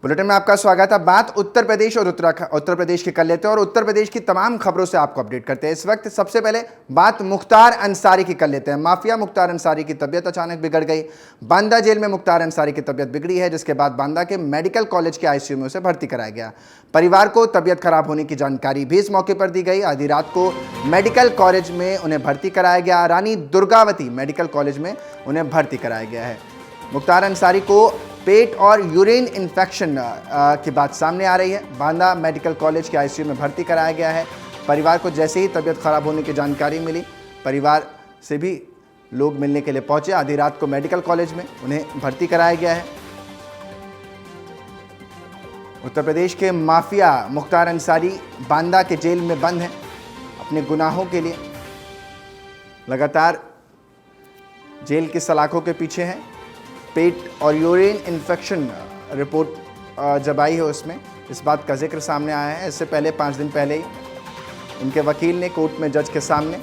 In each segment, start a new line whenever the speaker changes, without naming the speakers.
Bulletin में आपका स्वागत है। बात उत्तर प्रदेश और उत्तर प्रदेश की कर लेते हैं और उत्तर प्रदेश की तमाम खबरों से आपको अपडेट करते हैं। इस वक्त सबसे पहले बात मुख्तार अंसारी की कर लेते हैं। माफिया मुख्तार अंसारी की तबीयत अचानक बिगड़ गई। बांदा जेल में मुख्तार अंसारी की तबीयत बिगड़ी है, जिसके बाद बांदा के मेडिकल कॉलेज के आईसीयू में उसे भर्ती कराया गया। परिवार को तबीयत खराब होने की जानकारी भी इस मौके पर दी गई। आधी रात को मेडिकल कॉलेज में उन्हें भर्ती कराया गया। रानी दुर्गावती मेडिकल कॉलेज में उन्हें भर्ती कराया गया है। मुख्तार अंसारी को पेट और यूरिन इन्फेक्शन की बात सामने आ रही है। बांदा मेडिकल कॉलेज के आईसीयू में भर्ती कराया गया है। परिवार को जैसे ही तबीयत खराब होने की जानकारी मिली, परिवार से भी लोग मिलने के लिए पहुंचे। आधी रात को मेडिकल कॉलेज में उन्हें भर्ती कराया गया है। उत्तर प्रदेश के माफिया मुख्तार अंसारी बांदा के जेल में बंद हैं अपने गुनाहों के लिए। लगातार जेल की सलाखों के पीछे हैं। पेट और यूरिन इन्फेक्शन रिपोर्ट जब आई है उसमें इस बात का जिक्र सामने आया है। इससे पहले 5 दिन पहले ही उनके वकील ने कोर्ट में जज के सामने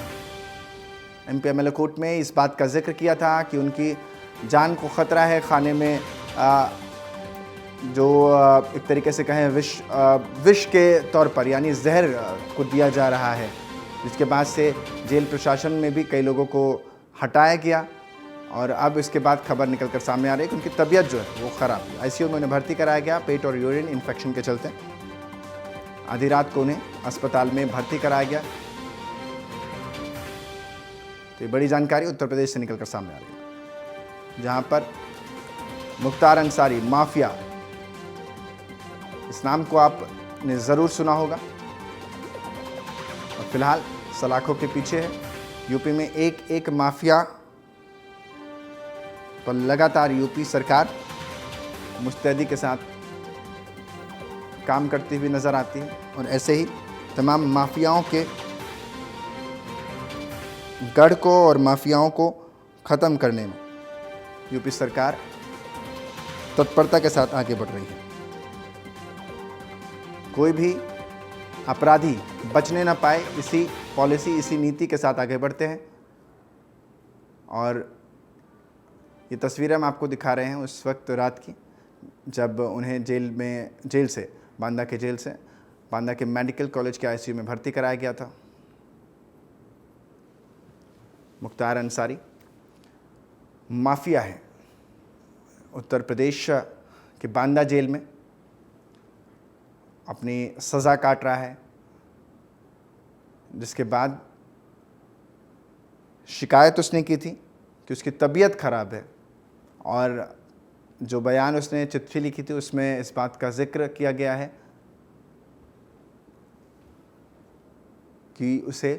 एमपीएमएलए कोर्ट में इस बात का जिक्र किया था कि उनकी जान को ख़तरा है। खाने में जो एक तरीके से कहें विष के तौर पर यानी जहर को दिया जा रहा है, जिसके बाद से जेल प्रशासन में भी कई लोगों को हटाया गया और अब इसके बाद खबर निकलकर सामने आ रही है कि उनकी तबीयत जो है वो ख़राब है। आईसीयू में उन्हें भर्ती कराया गया पेट और यूरिन इन्फेक्शन के चलते। आधी रात को उन्हें अस्पताल में भर्ती कराया गया। तो ये बड़ी जानकारी उत्तर प्रदेश से निकलकर सामने आ रही है, जहां पर मुख्तार अंसारी माफिया, इस नाम को आपने ज़रूर सुना होगा और फिलहाल सलाखों के पीछे है। यूपी में एक माफिया पर लगातार यूपी सरकार मुस्तैदी के साथ काम करती हुई नज़र आती है और ऐसे ही तमाम माफियाओं के गढ़ को और माफियाओं को ख़त्म करने में यूपी सरकार तत्परता के साथ आगे बढ़ रही है। कोई भी अपराधी बचने ना पाए, इसी पॉलिसी, इसी नीति के साथ आगे बढ़ते हैं। और ये तस्वीरें हम आपको दिखा रहे हैं उस वक्त रात की, जब उन्हें जेल से बांदा के मेडिकल कॉलेज के आईसीयू में भर्ती कराया गया था। मुख्तार अंसारी माफिया है, उत्तर प्रदेश के बांदा जेल में अपनी सज़ा काट रहा है, जिसके बाद शिकायत उसने की थी कि उसकी तबीयत ख़राब है और जो बयान उसने चिट्ठी लिखी थी उसमें इस बात का जिक्र किया गया है कि उसे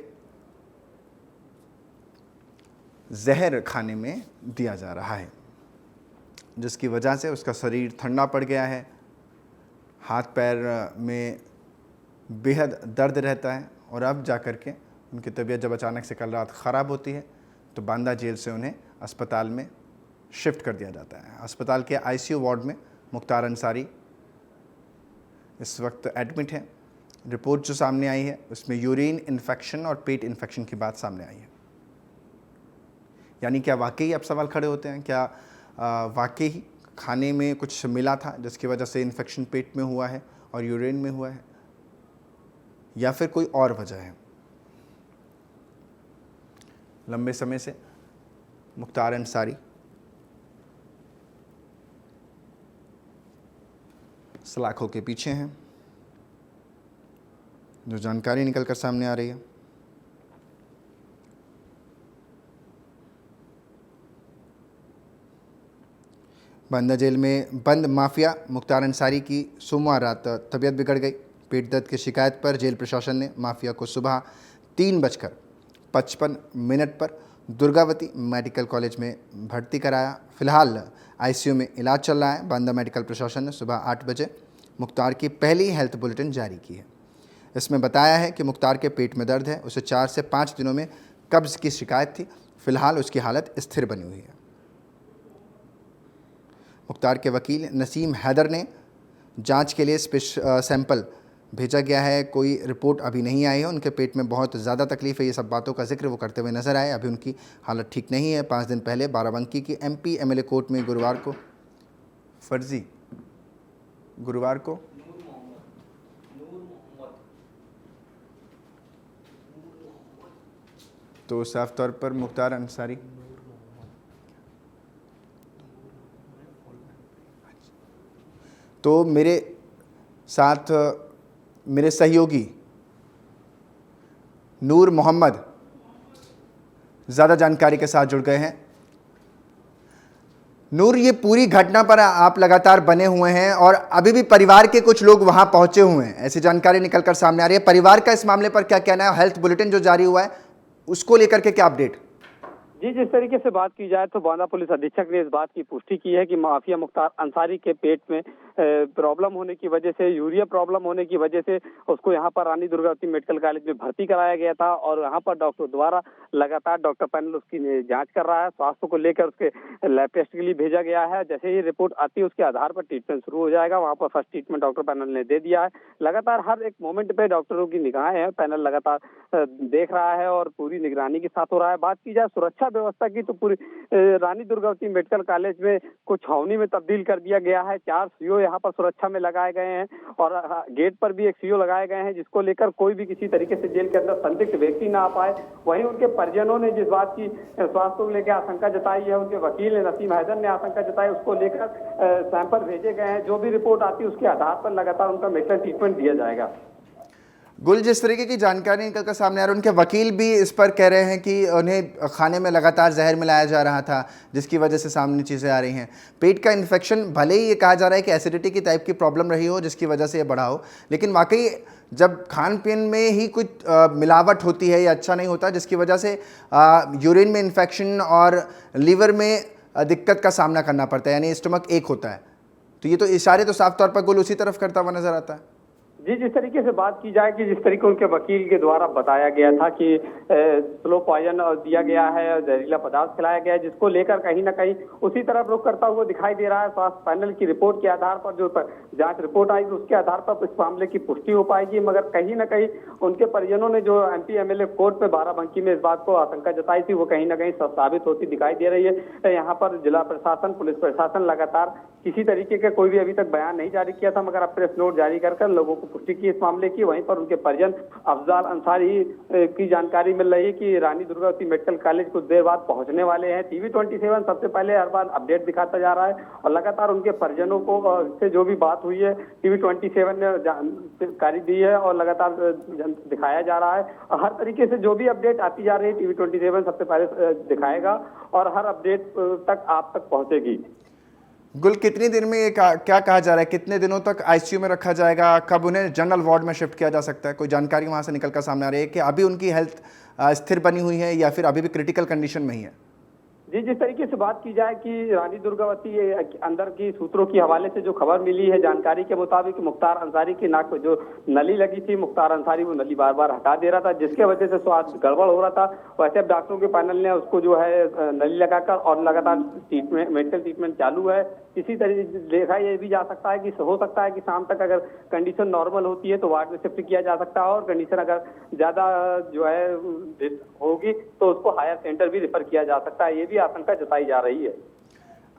जहर खाने में दिया जा रहा है, जिसकी वजह से उसका शरीर ठंडा पड़ गया है। हाथ पैर में बेहद दर्द रहता है और अब जाकर के उनकी तबीयत जब अचानक से कल रात ख़राब होती है तो बांदा जेल से उन्हें अस्पताल में शिफ्ट कर दिया जाता है। अस्पताल के आईसीयू वार्ड में मुख्तार अंसारी इस वक्त एडमिट है। रिपोर्ट जो सामने आई है उसमें यूरिन इन्फेक्शन और पेट इन्फेक्शन की बात सामने आई है। यानी क्या वाकई अब सवाल खड़े होते हैं, क्या वाकई ही खाने में कुछ मिला था जिसकी वजह से इन्फेक्शन पेट में हुआ है और यूरिन में हुआ है, या फिर कोई और वजह है। लंबे समय से मुख्तार अंसारी सलाखों के पीछे हैं। जो जानकारी निकल कर सामने आ रही है, बांदा जेल में बंद माफिया मुख्तार अंसारी की सोमवार रात तबीयत बिगड़ गई। पेट दर्द की शिकायत पर जेल प्रशासन ने माफिया को सुबह 3:55 पर दुर्गावती मेडिकल कॉलेज में भर्ती कराया। फिलहाल आईसीयू में इलाज चल रहा है। बांदा मेडिकल प्रशासन ने सुबह 8 बजे मुख्तार की पहली हेल्थ बुलेटिन जारी की है। इसमें बताया है कि मुख्तार के पेट में दर्द है, उसे 4 से 5 दिनों में कब्ज़ की शिकायत थी। फिलहाल उसकी हालत स्थिर बनी हुई है। मुख्तार के वकील नसीम हैदर ने जांच के लिए सैंपल भेजा गया है। कोई रिपोर्ट अभी नहीं आई है। उनके पेट में बहुत ज़्यादा तकलीफ़ है, ये सब बातों का जिक्र वो करते हुए नजर आए। अभी उनकी हालत ठीक नहीं है। 5 दिन पहले बाराबंकी की एमपीएमएलए कोर्ट में गुरुवार को फर्जी गुरुवार को। तो साफ तौर पर मुख्तार अंसारी, तो मेरे साथ मेरे सहयोगी नूर मोहम्मद ज़्यादा जानकारी के साथ जुड़ गए हैं। नूर, ये पूरी घटना पर आप लगातार बने हुए हैं और अभी भी परिवार के कुछ लोग वहां पहुंचे हुए हैं, ऐसी जानकारी निकलकर सामने आ रही है। परिवार का इस मामले पर क्या कहना है? हेल्थ बुलेटिन जो जारी हुआ है उसको लेकर के क्या अपडेट?
जी, जिस तरीके से बात की जाए तो बांदा पुलिस अधीक्षक ने इस बात की पुष्टि की है कि माफिया मुख्तार अंसारी के पेट में प्रॉब्लम होने की वजह से, यूरिया प्रॉब्लम होने की वजह से उसको यहाँ पर रानी दुर्गावती मेडिकल कॉलेज में भर्ती कराया गया था और यहाँ पर डॉक्टर द्वारा लगातार डॉक्टर पैनल उसकी जांच कर रहा है। स्वास्थ्य को लेकर उसके लैब टेस्ट के लिए भेजा गया है। जैसे ही रिपोर्ट आती है उसके आधार पर ट्रीटमेंट शुरू हो जाएगा। वहाँ पर फर्स्ट ट्रीटमेंट डॉक्टर पैनल ने दे दिया है। लगातार हर एक मोमेंट पे डॉक्टरों की निगाहें हैं, पैनल लगातार देख रहा है और पूरी निगरानी के साथ हो रहा है। बात की जाए सुरक्षा व्यवस्था की तो पूरी रानी दुर्गावती मेडिकल कॉलेज में कुछ छावनी में तब्दील कर दिया गया है। 4 सीओ यहाँ पर सुरक्षा में लगाए गए हैं और गेट पर भी एक सीओ लगाए गए हैं, जिसको लेकर कोई भी किसी तरीके से जेल के अंदर संदिग्ध व्यक्ति ना आ पाए। वहीं उनके परिजनों ने जिस बात की स्वास्थ्य को लेकर आशंका जताई है, उनके वकील नसीम हैदर ने आशंका जताई, उसको लेकर सैंपल भेजे गए हैं। जो भी रिपोर्ट आती है उसके आधार पर लगातार उनका मेडिकल ट्रीटमेंट दिया जाएगा।
गुल, जिस तरीके की जानकारी निकल कर सामने आ रही है, उनके वकील भी इस पर कह रहे हैं कि उन्हें खाने में लगातार जहर मिलाया जा रहा था, जिसकी वजह से सामने चीज़ें आ रही हैं। पेट का इन्फेक्शन, भले ही ये कहा जा रहा है कि एसिडिटी की टाइप की प्रॉब्लम रही हो जिसकी वजह से ये बढ़ा हो, लेकिन वाकई जब खान पीन में ही कुछ मिलावट होती है या अच्छा नहीं होता, जिसकी वजह से यूरिन में इन्फेक्शन और लीवर में दिक्कत का सामना करना पड़ता है, यानी स्टमक एक होता है। तो ये तो इशारे तो साफ तौर पर गुल उसी तरफ करता हुआ नजर आता है।
जी, जिस तरीके से बात की जाए कि जिस तरीके उनके वकील के द्वारा बताया गया था कि स्लो पॉइजन दिया गया है और जहरीला पदार्थ खिलाया गया है, जिसको लेकर कहीं ना कहीं उसी तरफ रुख करता हुआ दिखाई दे रहा है। स्वास्थ्य पैनल की रिपोर्ट के आधार पर जो जांच रिपोर्ट आएगी उसके आधार पर इस मामले की पुष्टि हो पाएगी। मगर कहीं ना कहीं उनके परिजनों ने जो MP MLA कोर्ट में बाराबंकी में इस बात को आशंका जताई थी, वो कहीं ना कहीं साबित होती दिखाई दे रही है। यहाँ पर जिला प्रशासन, पुलिस प्रशासन लगातार किसी तरीके का कोई भी अभी तक बयान नहीं जारी किया था, मगर अब प्रेस नोट जारी कर लोगों को पुष्टि की इस मामले की। वहीं पर उनके परिजन अफजाल अंसारी की जानकारी मिल रही है कि रानी दुर्गावती मेडिकल कॉलेज कुछ देर बाद पहुंचने वाले हैं। TV27 सबसे पहले हर बार अपडेट दिखाता जा रहा है और लगातार उनके परिजनों को से जो भी बात हुई है TV27 ने जानकारी दी है और लगातार दिखाया जा रहा है। हर तरीके से जो भी अपडेट आती जा रही है TV27 सबसे पहले दिखाएगा और हर अपडेट तक आप तक पहुंचेगी।
गुल, कितनी देर में ये क्या कहा जा रहा है, कितने दिनों तक ICU में रखा जाएगा, कब उन्हें जनरल वार्ड में शिफ्ट किया जा सकता है? कोई जानकारी वहां से निकलकर सामने आ रही है कि अभी उनकी हेल्थ स्थिर बनी हुई है या फिर अभी भी क्रिटिकल कंडीशन में ही है?
जी, जिस तरीके से बात की जाए कि रानी दुर्गावती अंदर की सूत्रों की हवाले से जो खबर मिली है, जानकारी के मुताबिक मुख्तार अंसारी की नाक में जो नली लगी थी, मुख्तार अंसारी वो नली बार बार हटा दे रहा था, जिसके वजह से स्वास्थ्य गड़बड़ हो रहा था। वैसे अब डॉक्टरों के पैनल ने उसको जो है नली लगाकर और लगातार मेडिकल ट्रीटमेंट चालू है। इसी तरीके देखा ये भी जा सकता है कि हो सकता है कि शाम तक अगर कंडीशन नॉर्मल होती है तो वार्ड में शिफ्ट किया जा सकता है और कंडीशन अगर ज्यादा जो है होगी तो उसको हायर सेंटर भी रेफर किया जा सकता है। ये भी आशंका जताई जा रही है।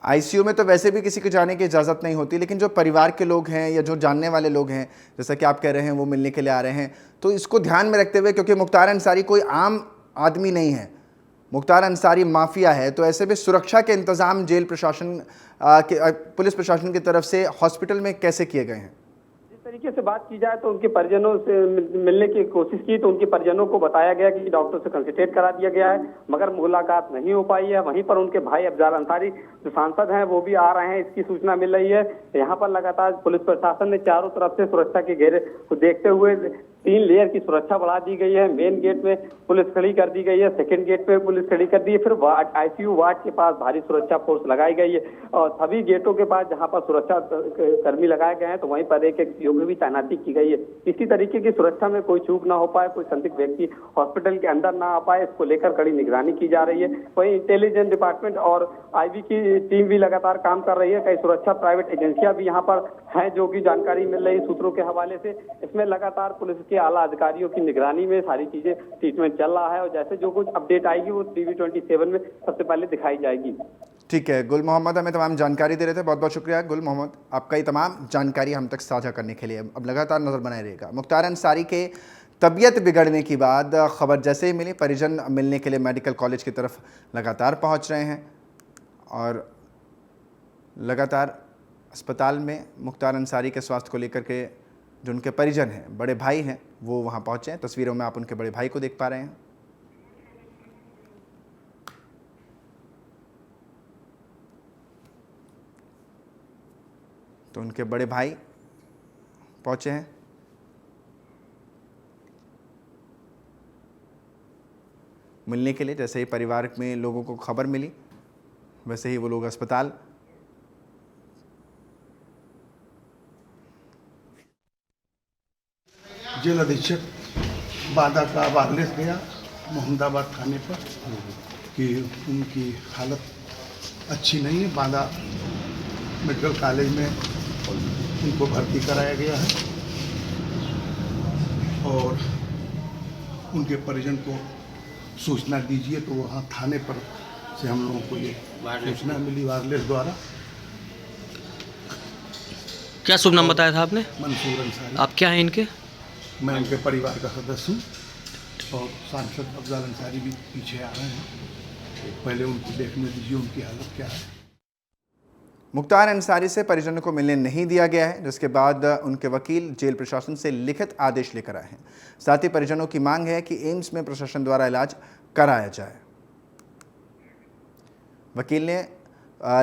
ICU में तो वैसे भी किसी को जाने की इजाज़त नहीं होती, लेकिन जो परिवार के लोग हैं या जो जानने वाले लोग हैं, जैसा कि आप कह रहे हैं वो मिलने के लिए आ रहे हैं, तो इसको ध्यान में रखते हुए, क्योंकि मुख्तार अंसारी कोई आम आदमी नहीं है, मुख्तार अंसारी माफिया है, तो ऐसे में सुरक्षा के इंतज़ाम जेल प्रशासन पुलिस प्रशासन की तरफ से हॉस्पिटल में कैसे किए गए हैं?
तरीके से बात की जाए तो उनके परिजनों से मिलने की कोशिश की तो उनके परिजनों को बताया गया कि डॉक्टर से कंसल्टेट करा दिया गया है, मगर मुलाकात नहीं हो पाई है। वहीं पर उनके भाई अफजाल अंसारी जो सांसद हैं वो भी आ रहे हैं, इसकी सूचना मिल रही है। यहाँ पर लगातार पुलिस प्रशासन ने चारों तरफ से सुरक्षा के घेरे को देखते हुए 3 लेयर की सुरक्षा बढ़ा दी गई है। मेन गेट में पुलिस खड़ी कर दी गई है, सेकंड गेट पे पुलिस खड़ी कर दी है, फिर ICU वार्ड के पास भारी सुरक्षा फोर्स लगाई गई है और सभी गेटों के पास जहां पर सुरक्षा कर्मी लगाए गए हैं तो वहीं पर एक सीओ की भी तैनाती की गई है। इसी तरीके की सुरक्षा में कोई चूक ना हो पाए, कोई संदिग्ध व्यक्ति हॉस्पिटल के अंदर ना आ पाए, इसको लेकर कड़ी निगरानी की जा रही है। वहीं इंटेलिजेंस डिपार्टमेंट और IB की टीम भी लगातार काम कर रही है। कई सुरक्षा प्राइवेट एजेंसियां भी यहाँ पर हैं जो कि जानकारी मिल रही सूत्रों के हवाले से। इसमें लगातार पुलिस के आला अधिकारियों की निगरानी में सारी चीजें ट्रीटमेंट चल रहा है और जैसे जो कुछ अपडेट आएगी वो TV27 में सबसे पहले दिखाई जाएगी।
ठीक है, गुल मोहम्मद हमें तमाम जानकारी दे रहे थे। बहुत बहुत शुक्रिया गुल मोहम्मद, आपका ये तमाम जानकारी हम तक साझा करने के लिए। अब लगातार नज़र बनाए रहिएगा। मुख्तार अंसारी के तबीयत बिगड़ने की बाद खबर जैसे ही मिली, परिजन मिलने के लिए मेडिकल कॉलेज की तरफ लगातार पहुंच रहे हैं और लगातार अस्पताल में मुख्तार अंसारी के स्वास्थ्य को लेकर के जो उनके परिजन हैं, बड़े भाई हैं, वो वहाँ पहुँचे हैं। तस्वीरों में आप उनके बड़े भाई को देख पा रहे हैं। तो उनके बड़े भाई पहुँचे हैं। मिलने के लिए, जैसे ही परिवार में लोगों को खबर मिली वैसे ही वो लोग अस्पताल।
जेल अधीक्षक बांदा का वायरलेस गया मोहम्मदाबाद थाने पर कि उनकी हालत अच्छी नहीं है। बांदा मेडिकल कॉलेज में उनको भर्ती कराया गया है और उनके परिजन को सूचना दीजिए। तो वहाँ थाने पर से हम लोगों को ये सूचना मिली वायरलेस द्वारा।
क्या शुभ नाम बताया था आपने?
मंसूर अंसारी।
आप क्या हैं इनके?
मैं उनके परिवार का सदस्य हूँ और सांसद अफजल अंसारी भी पीछे आ रहे हैं। पहले उनको देखने दीजिए उनकी हालत क्या है।
मुख्तार अंसारी से परिजनों को मिलने नहीं दिया गया है, जिसके बाद उनके वकील जेल प्रशासन से लिखित आदेश लेकर आए हैं। साथ ही परिजनों की मांग है कि एम्स में प्रशासन द्वारा इलाज कराया जाए। वकील ने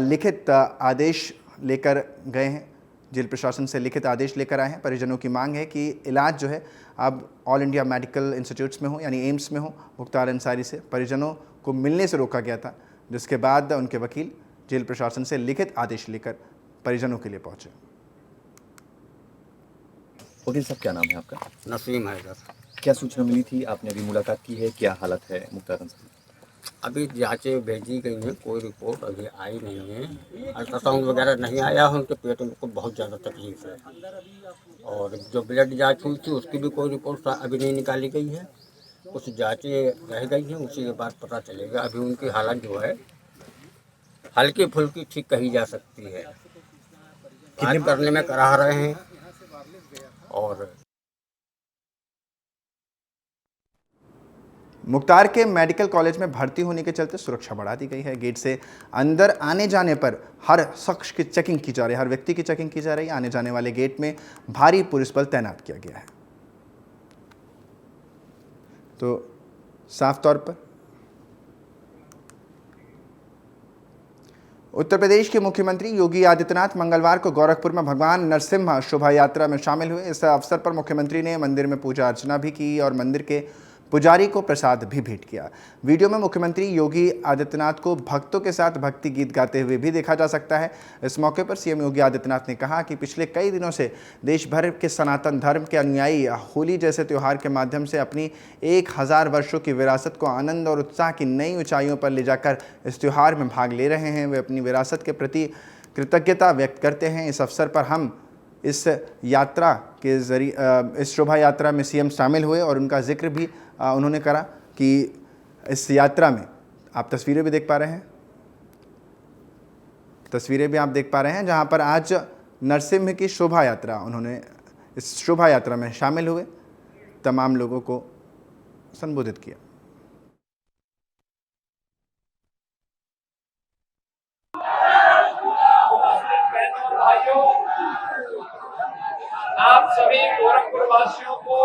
लिखित आदेश लेकर गए हैं, जेल प्रशासन से लिखित आदेश लेकर आए हैं। परिजनों की मांग है कि इलाज जो है अब ऑल इंडिया मेडिकल इंस्टीट्यूट्स में हो, यानी एम्स में हो। मुख्तार अंसारी से परिजनों को मिलने से रोका गया था, जिसके बाद उनके वकील जेल प्रशासन से लिखित आदेश लेकर परिजनों के लिए पहुंचे।
वकील साहब, क्या नाम है आपका?
नसीम है सर।
क्या सूचना मिली थी? आपने अभी मुलाकात की है, क्या हालत है मुख्तार अंसारी?
अभी जांचें भेजी गई हैं, कोई रिपोर्ट अभी आई नहीं है। अल्ट्रासाउंड वगैरह नहीं आया है। उनके पेट में को बहुत ज़्यादा तकलीफ है और जो ब्लड जांच हुई थी उसकी भी कोई रिपोर्ट अभी नहीं निकाली गई है। कुछ जांचें रह गई हैं, उसी के बाद पता चलेगा। अभी उनकी हालत जो है हल्की फुल्की ठीक कही जा सकती है। बात करने में करा रहे हैं और
मुख्तार के मेडिकल कॉलेज में भर्ती होने के चलते सुरक्षा बढ़ा दी गई है। गेट से अंदर आने जाने पर हर शख्स की चेकिंग की जा रही है, हर व्यक्ति की चेकिंग की जा रही है। आने जाने वाले गेट में भारी पुलिस बल तैनात किया गया है। तो साफ तौर पर उत्तर प्रदेश के मुख्यमंत्री योगी आदित्यनाथ मंगलवार को गोरखपुर में भगवान नरसिम्हा शोभा यात्रा में शामिल हुए। इस अवसर पर मुख्यमंत्री ने मंदिर में पूजा अर्चना भी की और मंदिर के पुजारी को प्रसाद भी भेंट किया। वीडियो में मुख्यमंत्री योगी आदित्यनाथ को भक्तों के साथ भक्ति गीत गाते हुए भी देखा जा सकता है। इस मौके पर सीएम योगी आदित्यनाथ ने कहा कि पिछले कई दिनों से देश भर के सनातन धर्म के अनुयायी होली जैसे त्यौहार के माध्यम से अपनी 1000 वर्षों की विरासत को आनंद और उत्साह की नई ऊंचाइयों पर ले जाकर इस त्यौहार में भाग ले रहे हैं। वे अपनी विरासत के प्रति कृतज्ञता व्यक्त करते हैं। इस अवसर पर हम इस यात्रा के जरिए इस शोभा यात्रा में सीएम शामिल हुए और उनका जिक्र भी उन्होंने करा कि इस यात्रा में आप तस्वीरें भी देख पा रहे हैं, तस्वीरें भी आप देख पा रहे हैं जहां पर आज नरसिम्हा की शोभा यात्रा, उन्होंने इस शोभा यात्रा में शामिल हुए, तमाम लोगों को संबोधित किया।
आप सभी गोरखपुर वासियों को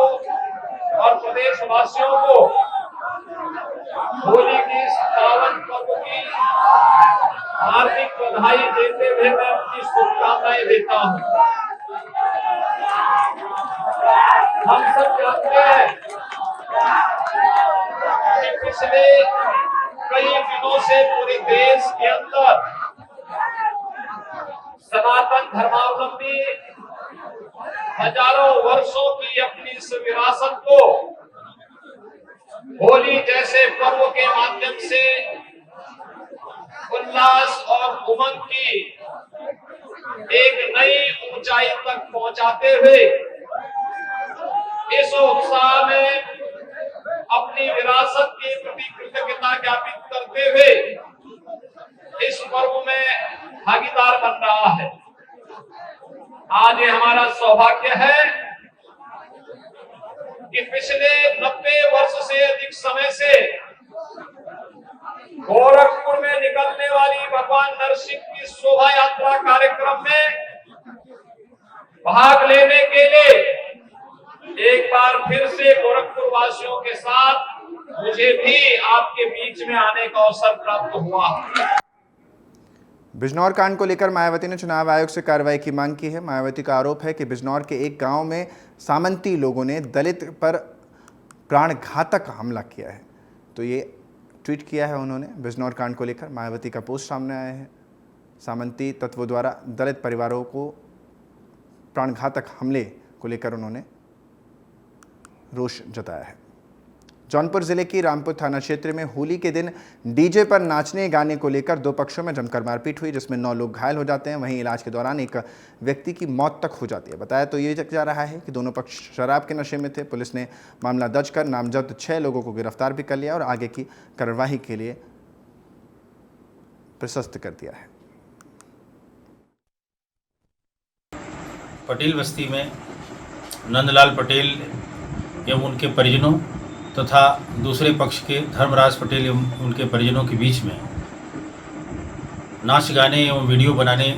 और प्रदेश वासियों को होली की इस पावन पर्व की हार्दिक बधाई देते हुए मैं अपनी शुभकामनाएं देता हूं। हम सब जानते हैं कि पिछले कई दिनों से पूरे देश के अंदर सनातन धर्मावलंबी हजारों वर्षों की अपनी इस विरासत को होली जैसे पर्व के माध्यम से उल्लास और उमंग की एक नई ऊंचाई तक पहुंचाते हुए इस उत्साह में अपनी विरासत के प्रति कृतज्ञता ज्ञापित करते हुए इस पर्व में भागीदार बन रहा है। आज ये हमारा सौभाग्य है कि पिछले 90 वर्ष से अधिक समय से गोरखपुर में निकलने वाली भगवान नरसिंह की शोभा यात्रा कार्यक्रम में भाग लेने के लिए एक बार फिर से गोरखपुर वासियों के साथ मुझे भी आपके बीच में आने का अवसर प्राप्त हुआ।
बिजनौर कांड को लेकर मायावती ने चुनाव आयोग से कार्रवाई की मांग की है। मायावती का आरोप है कि बिजनौर के एक गांव में सामंती लोगों ने दलित पर प्राणघातक हमला किया है। तो ये ट्वीट किया है उन्होंने। बिजनौर कांड को लेकर मायावती का पोस्ट सामने आया है। सामंती तत्वों द्वारा दलित परिवारों को प्राणघातक हमले को लेकर उन्होंने रोष जताया है। जौनपुर जिले की रामपुर थाना क्षेत्र में होली के दिन डीजे पर नाचने गाने को लेकर दो पक्षों में जमकर मारपीट हुई, जिसमें 9 लोग घायल हो जाते हैं। वहीं इलाज के दौरान एक व्यक्ति की मौत तक हो जाती है। बताया तो ये जा रहा है कि दोनों पक्ष शराब के नशे में थे। पुलिस ने मामला दर्ज कर नामजद 6 लोगों को गिरफ्तार भी कर लिया और आगे की कार्यवाही के लिए प्रशस्त कर दिया है।
पटेल बस्ती में नंदलाल पटेल एवं उनके परिजनों तथा दूसरे पक्ष के धर्मराज पटेल एवं उनके परिजनों के बीच में नाच गाने एवं वीडियो बनाने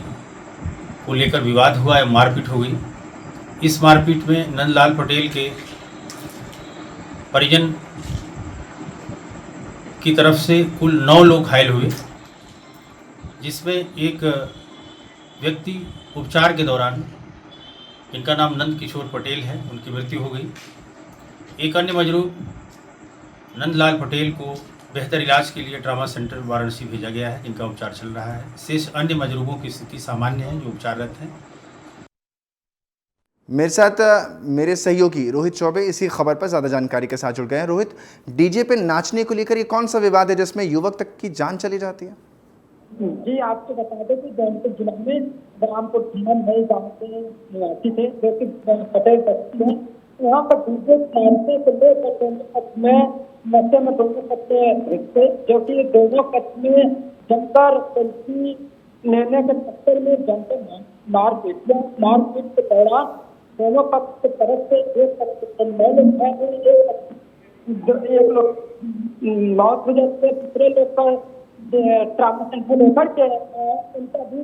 को लेकर विवाद हुआ एवं मारपीट हो गई। इस मारपीट में नंदलाल पटेल के परिजन की तरफ से कुल 9 लोग घायल हुए, जिसमें एक व्यक्ति उपचार के दौरान, इनका नाम नंद किशोर पटेल है, उनकी मृत्यु हो गई। एक अन्य मजरूम नंदलाल पटेल को बेहतर इलाज के लिए ट्रामा सेंटर वाराणसी भेजा गया है, जिनका उपचार चल रहा है। शेष अन्य मजरूमों की स्थिति सामान्य है, जो उपचाररत हैं।
मेरे साथ मेरे सहयोगी रोहित चौबे इसी खबर पर ज़्यादा जानकारी के साथ जुड़ गए हैं। रोहित, डीजे पे नाचने को लेकर ये कौन सा विवाद है जिसमें युवक तक की जान चली जाती है?
जी, आपको बता दें कि जौनपुर जिला में रामपुर थाना नए गांव के निवासी थे, जो कि पटेल बस्ती है। वहाँ पर डीजे नाचने को लेकर दोनों पक्ष में नशे में दोनों पक्ष थे, जो कि दोनों पक्ष में जमकर सेल्फी लेने के चक्कर में जमकर मारपीट के दौरान दोनों पक्ष की तरफ से एक पक्ष से 9 लोग घायल, एक लोग मौत हो जाते, दूसरे लोग का ट्रामा सेंटर लेकर के उनका भी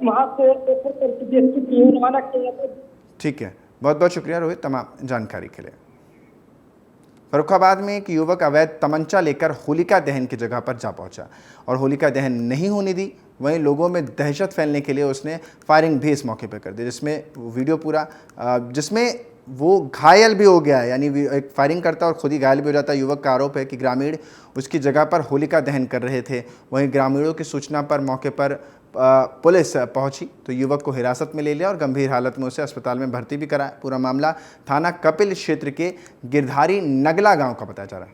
वहाँ से रवाना किया गया।
ठीक है, बहुत बहुत शुक्रिया रोहित तमाम जानकारी के लिए। फर्रुखाबाद में एक युवक अवैध तमंचा लेकर होलिका दहन की जगह पर जा पहुंचा और होलिका दहन नहीं होने दी। वहीं लोगों में दहशत फैलने के लिए उसने फायरिंग भी इस मौके पर कर दी, जिसमें वीडियो पूरा जिसमें वो घायल भी हो गया है, यानी एक फायरिंग करता और खुद ही घायल भी हो जाता है। युवक का आरोप है कि ग्रामीण उसकी जगह पर होलिका दहन कर रहे थे। वहीं ग्रामीणों की सूचना पर मौके पर पुलिस पहुंची तो युवक को हिरासत में ले लिया और गंभीर हालत में उसे अस्पताल में भर्ती भी कराया। पूरा मामला थाना कपिल क्षेत्र के गिरधारी नगला गांव का बताया जा रहा है।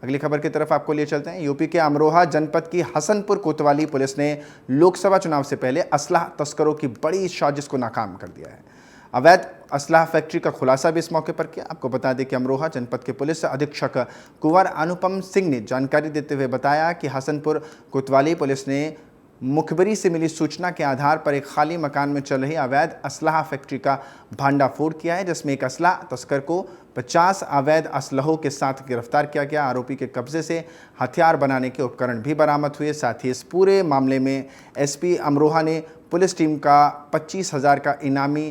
अगली खबर की तरफ आपको लिए चलते हैं। यूपी के अमरोहा जनपद की हसनपुर कोतवाली पुलिस ने लोकसभा चुनाव से पहले असलाह तस्करों की बड़ी साजिश को नाकाम कर दिया है। अवैध असलाह फैक्ट्री का खुलासा भी इस मौके पर किया। आपको बता दें कि अमरोहा जनपद के पुलिस अधीक्षक कुंवर अनुपम सिंह ने जानकारी देते हुए बताया कि हसनपुर कोतवाली पुलिस ने मुखबिरी से मिली सूचना के आधार पर एक खाली मकान में चल रही अवैध असलाह फैक्ट्री का भांडाफोड़ किया है, जिसमें एक असलाह तस्कर को 50 अवैध असलहों के साथ गिरफ्तार किया गया। आरोपी के कब्जे से हथियार बनाने के उपकरण भी बरामद हुए। साथ ही इस पूरे मामले में एसपी अमरोहा ने पुलिस टीम का 25,000 का इनामी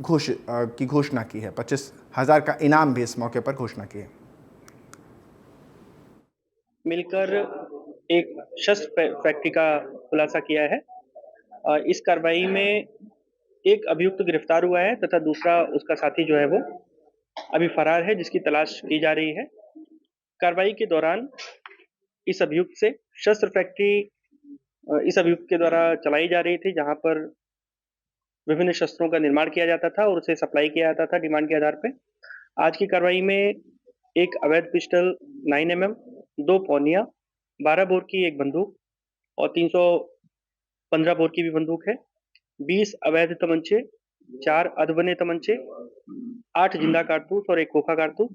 की घोषणा की है। 25,000 का इनाम भी इस मौके पर घोषणा की है।
मिलकर एक शस्त्र फैक्ट्री का खुलासा किया है। इस कार्रवाई में एक अभियुक्त गिरफ्तार हुआ है तथा दूसरा उसका साथी जो है वो अभी फरार है, जिसकी तलाश की जा रही है। कार्रवाई के दौरान इस अभियुक्त से शस्त्र फैक्ट्री इस अभियुक्त के द्वारा चलाई जा रही थी, जहां पर विभिन्न शस्त्रों का निर्माण किया जाता था और उसे सप्लाई किया जाता था डिमांड के आधार पर। आज की कार्रवाई में एक अवैध पिस्टल 9mm, 2 पौनिया, 12 बोर की एक बंदूक और 315 बोर की भी बंदूक है, 20 अवैध तमंचे, 4 अधबने तमंचे, 8 जिंदा कारतूस और 1 खोखा कारतूस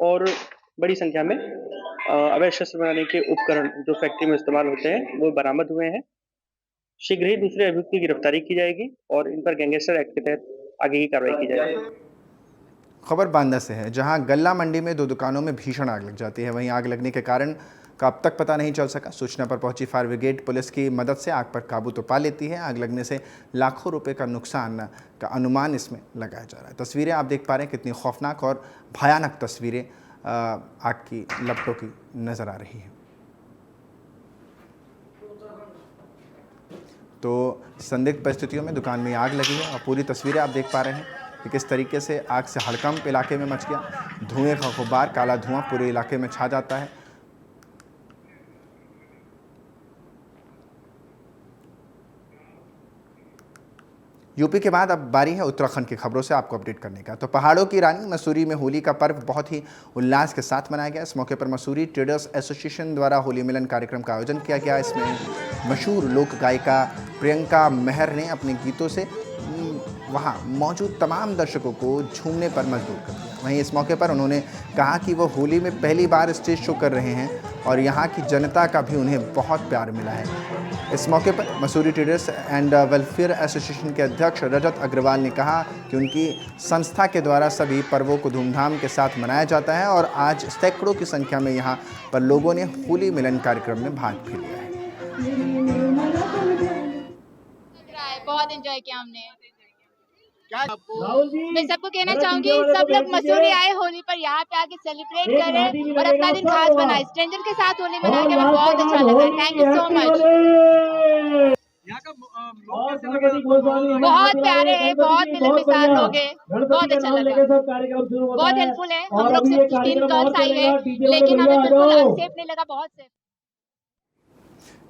और बड़ी संख्या में अवैध शस्त्र बनाने के उपकरण जो फैक्ट्री में इस्तेमाल होते हैं वो बरामद हुए हैं। शीघ्र ही दूसरे अभियुक्त की गिरफ्तारी की जाएगी और इन पर गैंगस्टर एक्ट के तहत आगे की कार्रवाई की जाएगी।
खबर बांदा से है, जहां गल्ला मंडी में 2 दुकानों में भीषण आग लग जाती है। वहीं आग लगने के कारण का अब तक पता नहीं चल सका। सूचना पर पहुंची फायर ब्रिगेड पुलिस की मदद से आग पर काबू तो पा लेती है। आग लगने से लाखों रुपए का नुकसान का अनुमान इसमें लगाया जा रहा है। तस्वीरें आप देख पा रहे हैं, कितनी खौफनाक और भयानक तस्वीरें आग की लपटों की नज़र आ रही है। तो संदिग्ध परिस्थितियों में दुकान में आग लगी है और पूरी तस्वीरें आप देख पा रहे हैं कि किस तरीके से आग से हड़कंप इलाके में मच गया। धुएं का गुब्बार, काला धुआं पूरे इलाके में छा जाता है। यूपी के बाद अब बारी है उत्तराखंड की खबरों से आपको अपडेट करने का। तो पहाड़ों की रानी मसूरी में होली का पर्व बहुत ही उल्लास के साथ मनाया गया। इस मौके पर मसूरी ट्रेडर्स एसोसिएशन द्वारा होली मिलन कार्यक्रम का आयोजन किया गया। इसमें मशहूर लोक गायिका प्रियंका मेहर ने अपने गीतों से वहाँ मौजूद तमाम दर्शकों को झूमने पर मजबूर कर दिया। वहीं इस मौके पर उन्होंने कहा कि वो होली में पहली बार स्टेज शो कर रहे हैं और यहाँ की जनता का भी उन्हें बहुत प्यार मिला है। इस मौके पर Mussoorie traders and welfare association के अध्यक्ष रजत अग्रवाल ने कहा कि उनकी संस्था के द्वारा सभी पर्वों को धूमधाम के साथ मनाया जाता है और आज सैकड़ों की संख्या में यहाँ पर लोगों ने होली मिलन कार्यक्रम में भाग भी लिया है।
बहुत एंजॉय किया हमने। मैं सबको कहना चाहूंगी सब लोग मसूरी आए होली पर यहाँ पे आके सेलिब्रेट करें और अपना दिन खास बनाए। स्ट्रेंजर के साथ होली मना के हमें बहुत अच्छा लगा। Thank you so much. बहुत प्यारे हैं, बहुत मिलनसार लोग हैं, बहुत अच्छा लगा, बहुत हेल्पफुल है। हम लोग सिर्फ 3 गर्ल्स आई है लेकिन हमें बिल्कुल अनसेफ नहीं लगा, बहुत सेफ।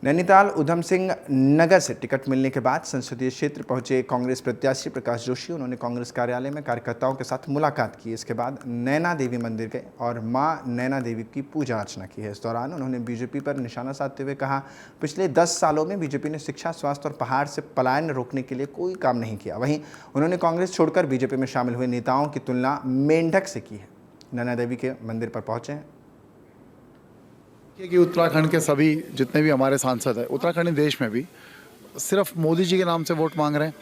नैनीताल उधम सिंह नगर से टिकट मिलने के बाद संसदीय क्षेत्र पहुंचे कांग्रेस प्रत्याशी प्रकाश जोशी। उन्होंने कांग्रेस कार्यालय में कार्यकर्ताओं के साथ मुलाकात की। इसके बाद नैना देवी मंदिर गए और मां नैना देवी की पूजा अर्चना की है। इस दौरान उन्होंने बीजेपी पर निशाना साधते हुए कहा, पिछले 10 सालों में बीजेपी ने शिक्षा, स्वास्थ्य और पहाड़ से पलायन रोकने के लिए कोई काम नहीं किया। वहीं उन्होंने कांग्रेस छोड़कर बीजेपी में शामिल हुए नेताओं की तुलना मेंढक से की है। नैना देवी के मंदिर पर पहुंचे हैं
कि उत्तराखंड के सभी जितने भी हमारे सांसद हैं, उत्तराखंड देश में भी सिर्फ मोदी जी के नाम से वोट मांग रहे हैं।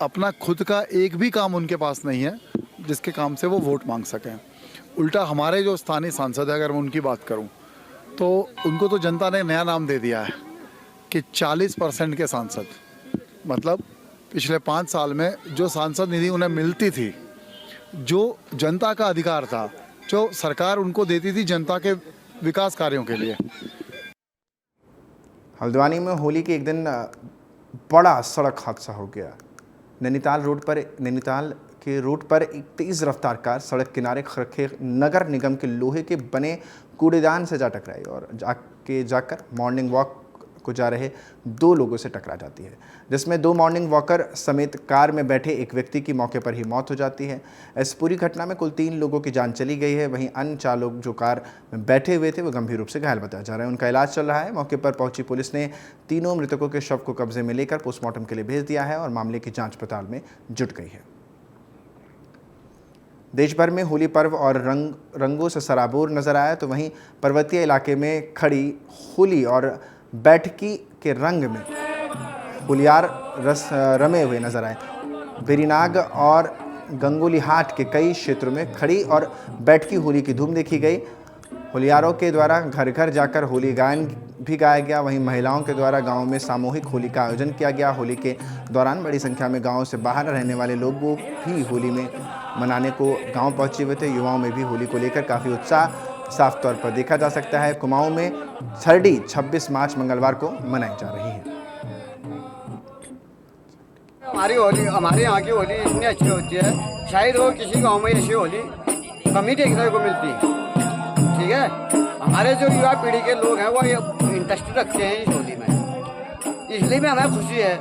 अपना खुद का एक भी काम उनके पास नहीं है जिसके काम से वो वोट मांग सकें। उल्टा हमारे जो स्थानीय सांसद है, अगर मैं उनकी बात करूं तो उनको तो जनता ने नया नाम दे दिया है कि 40% के सांसद। मतलब पिछले 5 साल में जो सांसद निधि उन्हें मिलती थी, जो जनता का अधिकार था, जो सरकार उनको देती थी जनता के विकास कार्यों के लिए।
हल्द्वानी में होली के एक दिन बड़ा सड़क हादसा हो गया। नैनीताल के रोड पर एक तेज़ रफ्तार कार सड़क किनारे रखे नगर निगम के लोहे के बने कूड़ेदान से जा टकराई और जाकर मॉर्निंग वॉक को जा रहे 2 लोगों से टकरा जाती है, जिसमें 2 मॉर्निंग वॉकर समेत कार में बैठे एक व्यक्ति की मौके पर ही मौत हो जाती है। इस पूरी घटना में कुल 3 लोगों की जान चली गई है। वहीं अन्य 4 लोग जो कार में बैठे हुए थे वो गंभीर रूप से घायल बताया जा रहा है। उनका इलाज चल रहा है। मौके पर पहुंची पुलिस ने तीनों मृतकों के शव को कब्जे में लेकर पोस्टमार्टम के लिए भेज दिया है और मामले की जाँच पड़ताल में जुट गई है। देश भर में होली पर्व और रंगों से सराबोर नजर आया, तो वहीं पर्वतीय इलाके में खड़ी होली और बैठकी के रंग में होलियार रस रमे हुए नजर आए। बेरीनाग और गंगोली हाट के कई क्षेत्रों में खड़ी और बैठकी होली की धूम देखी गई। होलियारों के द्वारा घर घर जाकर होली गायन भी गाया गया। वहीं महिलाओं के द्वारा गांवों में सामूहिक होली का आयोजन किया गया। होली के दौरान बड़ी संख्या में गांवों से बाहर रहने वाले लोगों भी होली में मनाने को गांव पहुंचे हुए थे। युवाओं में भी होली को लेकर काफ़ी उत्साह साफ तौर पर देखा जा सकता है। कुमाऊं में छरडी 26 मार्च मंगलवार को मनाई जा रही है।
हमारे यहाँ की होली इतनी अच्छी होती है, शायद वो किसी गांव में ऐसी होली कम ही देखने को मिलती है। ठीक है, हमारे जो युवा पीढ़ी के लोग हैं वो इंटरेस्ट रखते हैं इस होली में, इसलिए भी हमें खुशी है।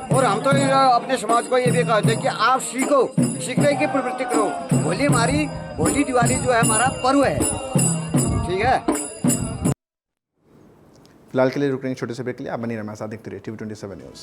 और हम तो अपने समाज को ये भी कहते हैं कि आप सीखो, सीखने की प्रवृत्ति करो। होली दिवाली जो है हमारा पर्व है। ठीक है,
फिलहाल के लिए रुक रहे हैं छोटे से ब्रेक के लिए। आप बनी रहे हमारे साथ, देखते रहिए TV27 न्यूज़।